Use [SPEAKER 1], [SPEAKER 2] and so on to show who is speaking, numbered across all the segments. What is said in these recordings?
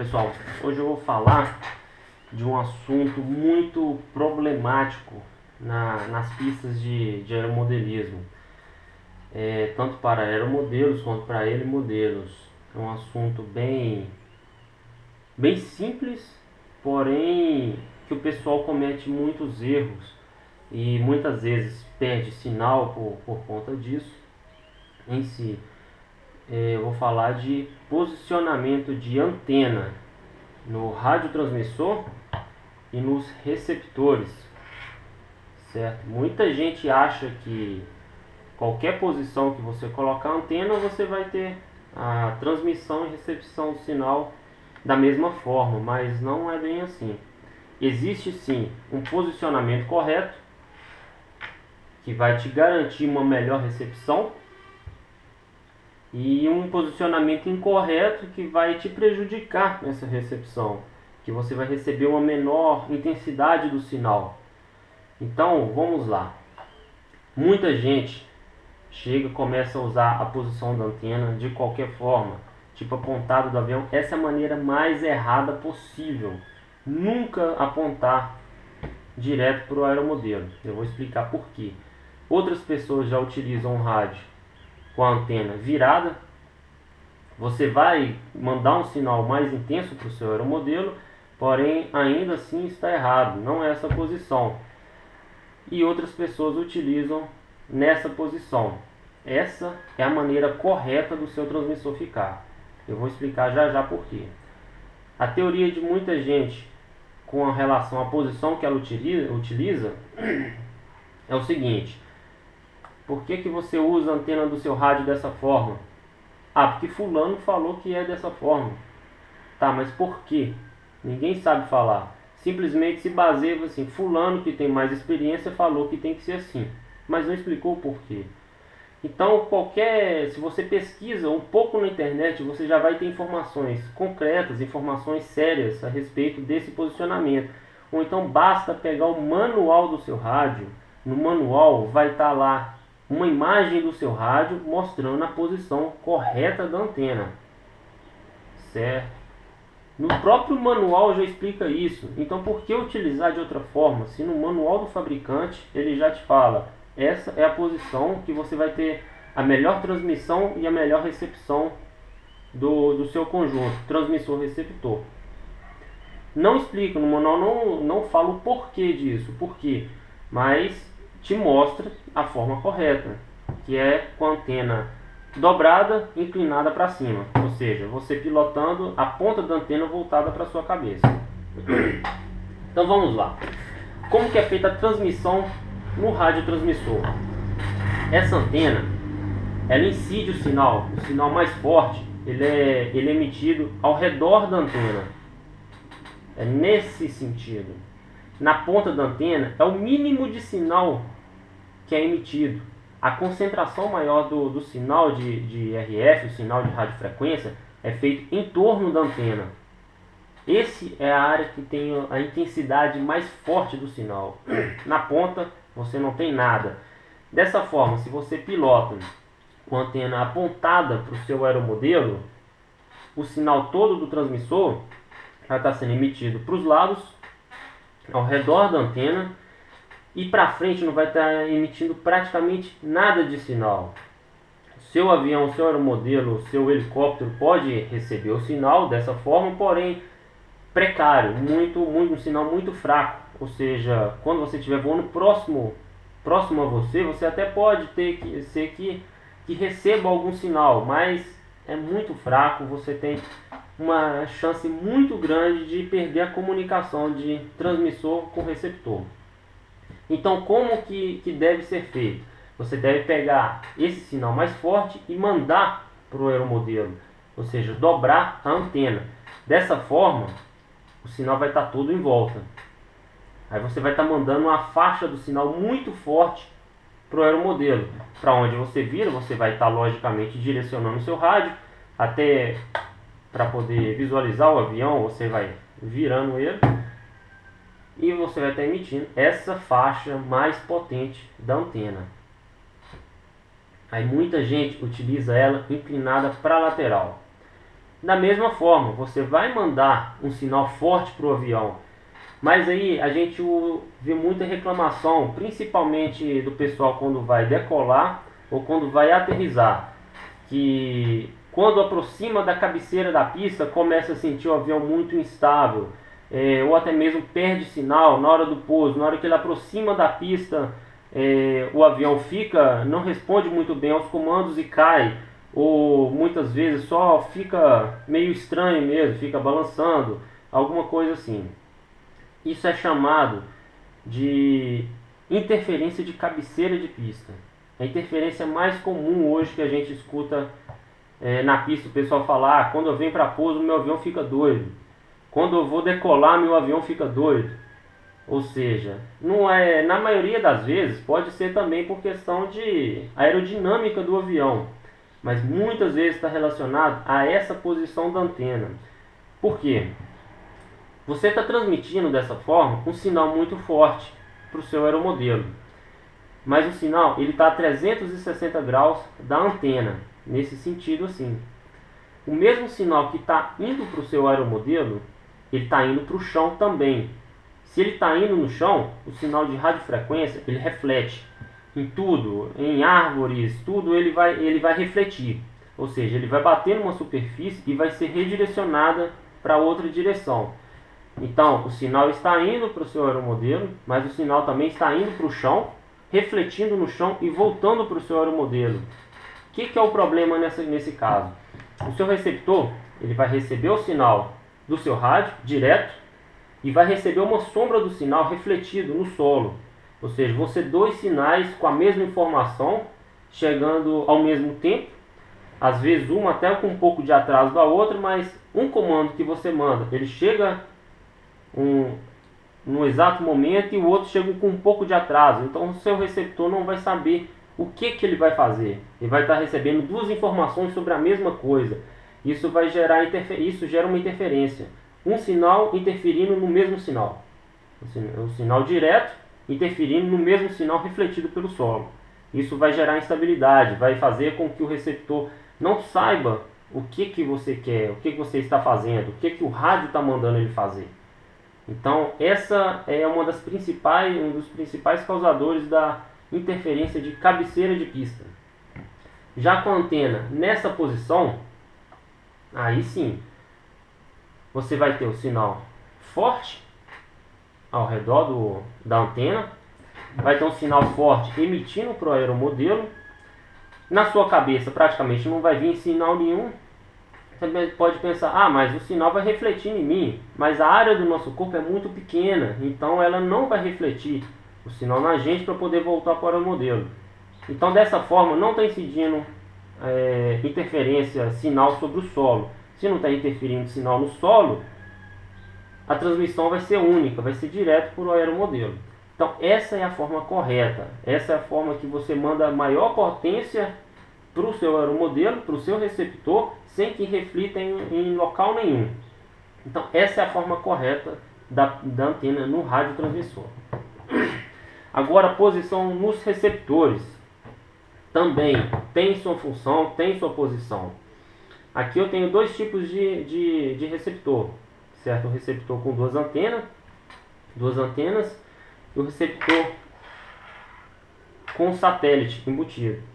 [SPEAKER 1] pessoal, hoje eu vou falar de um assunto muito problemático nas pistas de aeromodelismo, tanto para aeromodelos quanto para helimodelos. É um assunto bem simples, porém que o pessoal comete muitos erros e muitas vezes perde sinal por conta disso em si. Eu vou falar de posicionamento de antena no radiotransmissor e nos receptores, certo? Muita gente acha que qualquer posição que você colocar a antena, você vai ter a transmissão e recepção do sinal da mesma forma, mas não é bem assim. Existe sim um posicionamento correto que vai te garantir uma melhor recepção e um posicionamento incorreto que vai te prejudicar nessa recepção, que você vai receber uma menor intensidade do sinal. Então, vamos lá. Muita gente chega e começa a usar a posição da antena de qualquer forma, tipo apontado do avião. Essa é a maneira mais errada possível. Nunca apontar direto para o aeromodelo. Eu vou explicar por quê. Outras pessoas já utilizam o rádio com a antena virada. Você vai mandar um sinal mais intenso para o seu aeromodelo, porém ainda assim está errado, não é essa posição. E outras pessoas utilizam nessa posição. Essa é a maneira correta do seu transmissor ficar. Eu vou explicar já por quê. A teoria de muita gente com relação à posição que ela utiliza é o seguinte: por que você usa a antena do seu rádio dessa forma? Ah, porque fulano falou que é dessa forma. Tá, mas por quê? Ninguém sabe falar. Simplesmente se baseia assim, fulano que tem mais experiência falou que tem que ser assim, mas não explicou o porquê. Então, se você pesquisa um pouco na internet, você já vai ter informações concretas, informações sérias a respeito desse posicionamento. Ou então basta pegar o manual do seu rádio. No manual vai estar lá uma imagem do seu rádio mostrando a posição correta da antena, certo? No próprio manual já explica isso. Então por que utilizar de outra forma? Se no manual do fabricante ele já te fala, essa é a posição que você vai ter a melhor transmissão e a melhor recepção do seu conjunto, transmissor-receptor. Não explica, no manual não fala o porquê disso, mas te mostra a forma correta, que é com a antena dobrada, inclinada para cima, ou seja, você pilotando a ponta da antena voltada para sua cabeça. Então vamos lá. Como que é feita a transmissão no radiotransmissor? Essa antena, ela incide o sinal mais forte, ele é emitido ao redor da antena. É nesse sentido. Na ponta da antena é o mínimo de sinal que é emitido. A concentração maior do sinal de RF, o sinal de radiofrequência, é feito em torno da antena. Esse é a área que tem a intensidade mais forte do sinal. Na ponta você não tem nada. Dessa forma, se você pilota com a antena apontada para o seu aeromodelo, o sinal todo do transmissor vai estar sendo emitido para os lados, ao redor da antena, e para frente não vai estar emitindo praticamente nada de sinal. Seu avião, seu aeromodelo, seu helicóptero pode receber o sinal dessa forma, porém precário, um sinal muito fraco. Ou seja, quando você estiver voando próximo a você até pode ser que receba algum sinal, mas é muito fraco. Você tem uma chance muito grande de perder a comunicação de transmissor com receptor. Então, como que deve ser feito? Você deve pegar esse sinal mais forte e mandar para o aeromodelo, ou seja, dobrar a antena. Dessa forma, o sinal vai estar todo em volta. Aí você vai estar mandando uma faixa do sinal muito forte para o aeromodelo. Para onde você vira, você vai estar logicamente direcionando o seu rádio, até para poder visualizar o avião, você vai virando ele. E você vai estar emitindo essa faixa mais potente da antena. Aí muita gente utiliza ela inclinada para a lateral. Da mesma forma, você vai mandar um sinal forte para o avião, mas aí a gente vê muita reclamação, principalmente do pessoal quando vai decolar ou quando vai aterrissar, que quando aproxima da cabeceira da pista começa a sentir o avião muito instável, ou até mesmo perde sinal na hora do pouso, na hora que ele aproxima da pista, o avião não responde muito bem aos comandos e cai, ou muitas vezes só fica meio estranho mesmo, fica balançando, alguma coisa assim. Isso é chamado de interferência de cabeceira de pista. A interferência mais comum hoje que a gente escuta na pista, o pessoal falar: quando eu venho para pouso, meu avião fica doido. Quando eu vou decolar, meu avião fica doido. Ou seja, não é, na maioria das vezes pode ser também por questão de aerodinâmica do avião, mas muitas vezes está relacionado a essa posição da antena. Por quê? Você está transmitindo dessa forma um sinal muito forte para o seu aeromodelo, mas o sinal ele está a 360 graus da antena, nesse sentido assim. O mesmo sinal que está indo para o seu aeromodelo, ele está indo para o chão também. Se ele está indo no chão, o sinal de radiofrequência ele reflete em tudo, em árvores, tudo ele vai refletir. Ou seja, ele vai bater numa superfície e vai ser redirecionada para outra direção. Então, o sinal está indo para o seu aeromodelo, mas o sinal também está indo para o chão, refletindo no chão e voltando para o seu aeromodelo. O que é o problema nesse caso? O seu receptor ele vai receber o sinal do seu rádio direto e vai receber uma sombra do sinal refletido no solo. Ou seja, vão ser dois sinais com a mesma informação, chegando ao mesmo tempo. Às vezes uma até com um pouco de atraso da outra, mas um comando que você manda, ele chega no exato momento e o outro chega com um pouco de atraso. Então o seu receptor não vai saber o que ele vai fazer. Ele vai estar recebendo duas informações sobre a mesma coisa. Isso gera uma interferência. Um sinal interferindo no mesmo sinal. O sinal direto interferindo no mesmo sinal refletido pelo solo. Isso vai gerar instabilidade, vai fazer com que o receptor não saiba o que você quer, o que você está fazendo, o que o rádio está mandando ele fazer. Então, essa é um dos principais causadores da interferência de cabeceira de pista. Já com a antena nessa posição, aí sim, você vai ter o sinal forte ao redor da antena, vai ter um sinal forte emitindo para o aeromodelo. Na sua cabeça praticamente não vai vir sinal nenhum. Você pode pensar, mas o sinal vai refletir em mim, mas a área do nosso corpo é muito pequena, então ela não vai refletir o sinal na gente para poder voltar para o aeromodelo. Então dessa forma não está incidindo interferência, sinal sobre o solo. Se não está interferindo sinal no solo, a transmissão vai ser única, vai ser direto para o aeromodelo. Então essa é a forma correta, essa é a forma que você manda maior potência para o seu aeromodelo, para o seu receptor, sem que reflita em local nenhum. Então essa é a forma correta da antena no radiotransmissor. Agora a posição nos receptores também tem sua função, tem sua posição. Aqui eu tenho dois tipos de receptor, certo? O receptor com duas antenas e o receptor com satélite embutido.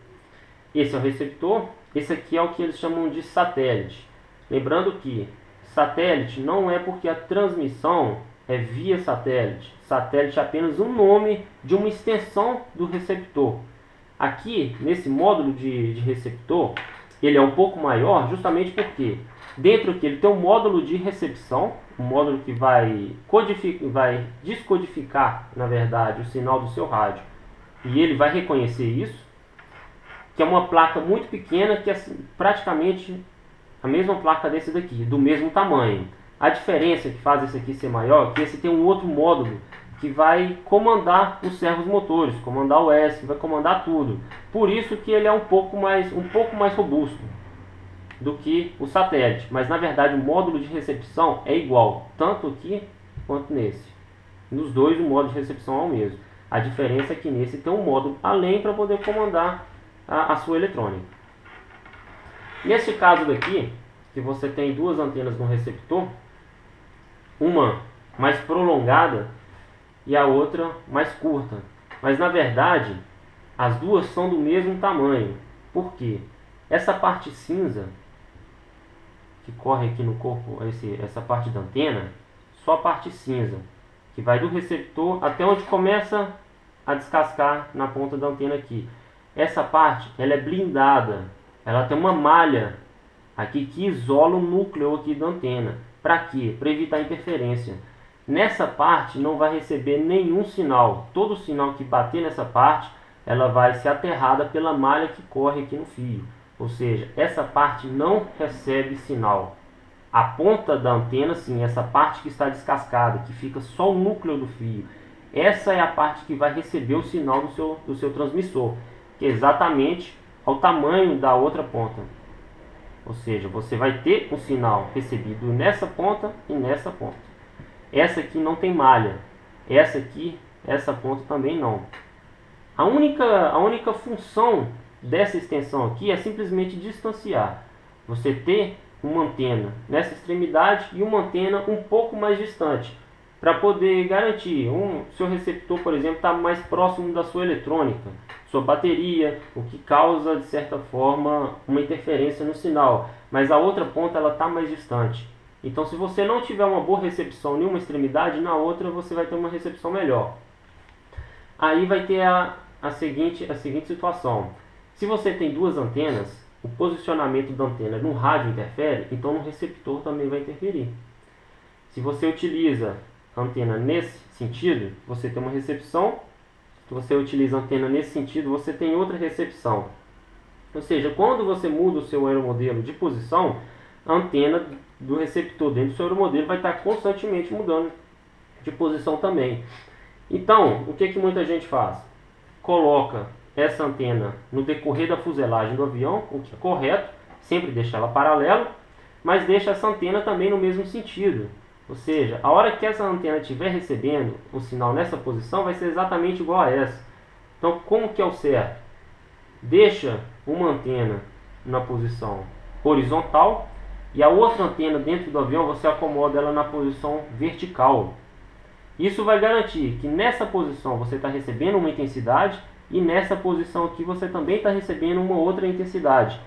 [SPEAKER 1] Esse é o receptor, esse aqui é o que eles chamam de satélite. Lembrando que satélite não é porque a transmissão é via satélite. Satélite é apenas um nome de uma extensão do receptor. Aqui, nesse módulo de receptor, ele é um pouco maior justamente porque dentro aqui ele tem um módulo de recepção, um módulo que vai descodificar, na verdade, o sinal do seu rádio. E ele vai reconhecer isso, que é uma placa muito pequena, que é praticamente a mesma placa desse daqui, do mesmo tamanho. A diferença que faz esse aqui ser maior é que esse tem um outro módulo que vai comandar os servos motores, comandar o ESC, vai comandar tudo. Por isso que ele é um pouco mais robusto do que o satélite. Mas na verdade o módulo de recepção é igual, tanto aqui quanto nesse. Nos dois o módulo de recepção é o mesmo. A diferença é que nesse tem um módulo além para poder comandar a sua eletrônica. Neste caso daqui, que você tem duas antenas no receptor, uma mais prolongada e a outra mais curta. Mas na verdade, as duas são do mesmo tamanho. Por quê? Essa parte cinza que corre aqui no corpo, essa parte da antena, só a parte cinza, que vai do receptor até onde começa a descascar na ponta da antena aqui. Essa parte, ela é blindada, ela tem uma malha aqui que isola o núcleo aqui da antena. Para quê? Para evitar interferência. Nessa parte não vai receber nenhum sinal. Todo sinal que bater nessa parte, ela vai ser aterrada pela malha que corre aqui no fio. Ou seja, essa parte não recebe sinal. A ponta da antena, sim, essa parte que está descascada, que fica só o núcleo do fio. Essa é a parte que vai receber o sinal do seu transmissor, que é exatamente ao tamanho da outra ponta. Ou seja, você vai ter o sinal recebido nessa ponta e nessa ponta. Essa aqui não tem malha. Essa aqui, essa ponta também não. A única função dessa extensão aqui é simplesmente distanciar. Você ter uma antena nessa extremidade e uma antena um pouco mais distante, para poder garantir seu receptor, por exemplo, está mais próximo da sua eletrônica, sua bateria, o que causa de certa forma uma interferência no sinal, mas a outra ponta ela está mais distante. Então, se você não tiver uma boa recepção em uma extremidade, na outra você vai ter uma recepção melhor. Aí vai ter a seguinte situação: se você tem duas antenas, o posicionamento da antena no rádio interfere, então no receptor também vai interferir. Se você utiliza a antena nesse sentido, você tem uma recepção. Se você utiliza a antena nesse sentido, você tem outra recepção. Ou seja, quando você muda o seu aeromodelo de posição, a antena do receptor dentro do seu aeromodelo vai estar constantemente mudando de posição também. Então, o que muita gente faz? Coloca essa antena no decorrer da fuselagem do avião, o que é correto, sempre deixa ela paralela, mas deixa essa antena também no mesmo sentido. Ou seja, a hora que essa antena estiver recebendo o sinal nessa posição, vai ser exatamente igual a essa. Então, como que é o certo? Deixa uma antena na posição horizontal e a outra antena dentro do avião você acomoda ela na posição vertical. Isso vai garantir que nessa posição você está recebendo uma intensidade e nessa posição aqui você também está recebendo uma outra intensidade.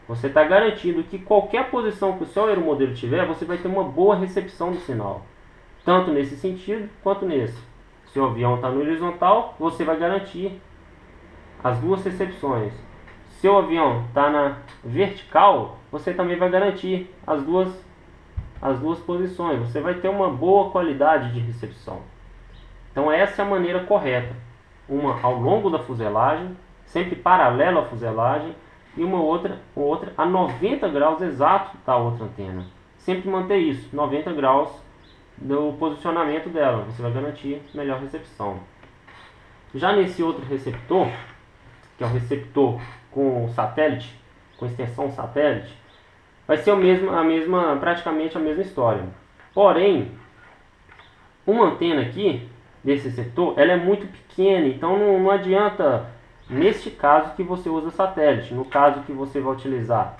[SPEAKER 1] Você está garantindo que qualquer posição que o seu aeromodelo tiver, você vai ter uma boa recepção do sinal. Tanto nesse sentido, quanto nesse. Se o avião está no horizontal, você vai garantir as duas recepções. Se o avião está na vertical, você também vai garantir as duas posições. Você vai ter uma boa qualidade de recepção. Então essa é a maneira correta. Uma ao longo da fuselagem, sempre paralelo à fuselagem, e uma outra a 90 graus exato da outra antena. Sempre manter isso, 90 graus do posicionamento dela, você vai garantir melhor recepção. Já nesse outro receptor, que é o receptor com satélite, com extensão satélite, vai ser praticamente a mesma história. Porém, uma antena aqui desse receptor, ela é muito pequena, então não adianta. Neste caso que você usa satélite, no caso que você vai utilizar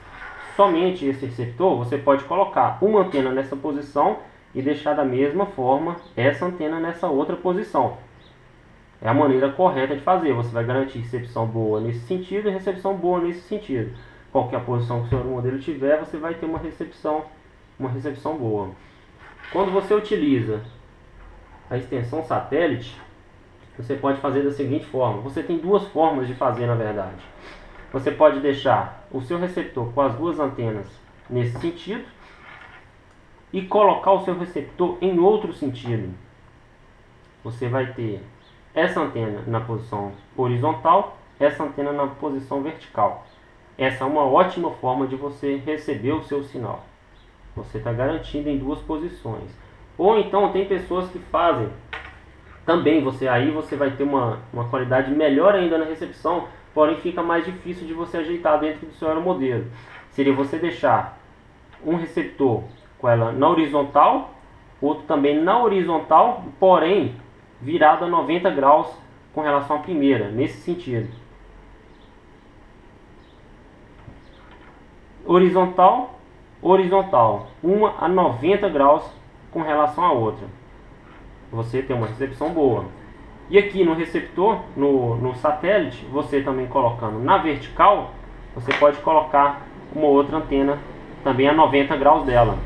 [SPEAKER 1] somente esse receptor, você pode colocar uma antena nessa posição e deixar da mesma forma essa antena nessa outra posição. É a maneira correta de fazer. Você vai garantir recepção boa nesse sentido e recepção boa nesse sentido. Qualquer posição que o seu modelo tiver, você vai ter uma recepção boa. Quando você utiliza a extensão satélite, você pode fazer da seguinte forma. Você tem duas formas de fazer, na verdade. Você pode deixar o seu receptor com as duas antenas nesse sentido e colocar o seu receptor em outro sentido. Você vai ter essa antena na posição horizontal, essa antena na posição vertical. Essa é uma ótima forma de você receber o seu sinal. Você está garantindo em duas posições. Ou então tem pessoas que fazem também, você vai ter uma qualidade melhor ainda na recepção, porém fica mais difícil de você ajeitar dentro do seu aeromodelo. Seria você deixar um receptor com ela na horizontal, outro também na horizontal, porém virado a 90 graus com relação à primeira, nesse sentido. Horizontal horizontal, uma a 90 graus com relação à outra. Você tem uma recepção boa. E aqui no receptor, no satélite, você também colocando na vertical, você pode colocar uma outra antena também a 90 graus dela.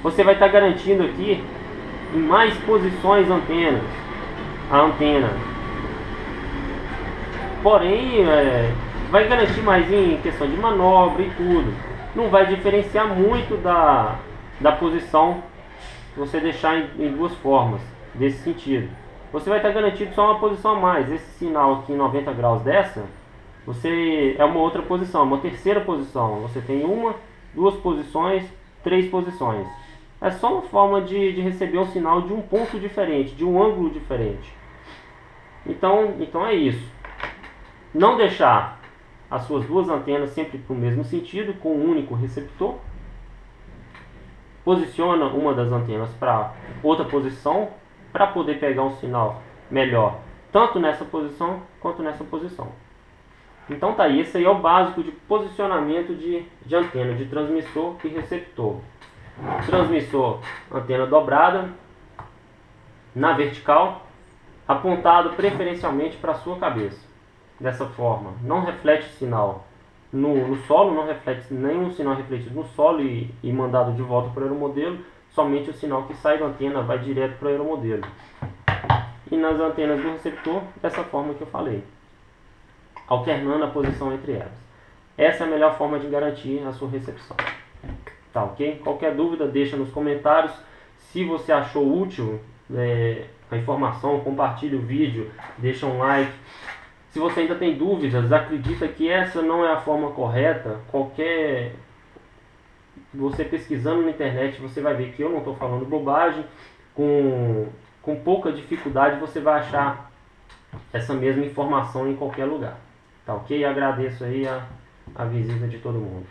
[SPEAKER 1] Você vai estar garantindo aqui em mais posições a antena. Porém, vai garantir mais em questão de manobra e tudo. Não vai diferenciar muito da posição se você deixar em duas formas, desse sentido. Você vai estar garantido só uma posição a mais. Esse sinal aqui em 90 graus dessa, você é uma outra posição, uma terceira posição. Você tem uma, duas posições, três posições. É só uma forma de receber um sinal de um ponto diferente, de um ângulo diferente. Então é isso. Não deixar as suas duas antenas sempre para o mesmo sentido, com um único receptor. Posiciona uma das antenas para outra posição, para poder pegar um sinal melhor, tanto nessa posição quanto nessa posição. Então tá aí, esse aí é o básico de posicionamento de antena, de transmissor e receptor. Transmissor, antena dobrada, na vertical, apontado preferencialmente para a sua cabeça. Dessa forma, não reflete sinal no solo, não reflete nenhum sinal refletido no solo e mandado de volta para o aeromodelo, somente o sinal que sai da antena vai direto para o aeromodelo. E nas antenas do receptor, dessa forma que eu falei, alternando a posição entre elas. Essa é a melhor forma de garantir a sua recepção. Tá ok? Qualquer dúvida deixa nos comentários. Se você achou útil a informação, compartilhe o vídeo, deixa um like. Se você ainda tem dúvidas, acredita que essa não é a forma correta, você pesquisando na internet, você vai ver que eu não estou falando bobagem. Com pouca dificuldade você vai achar essa mesma informação em qualquer lugar. Tá ok? Agradeço aí a visita de todo mundo.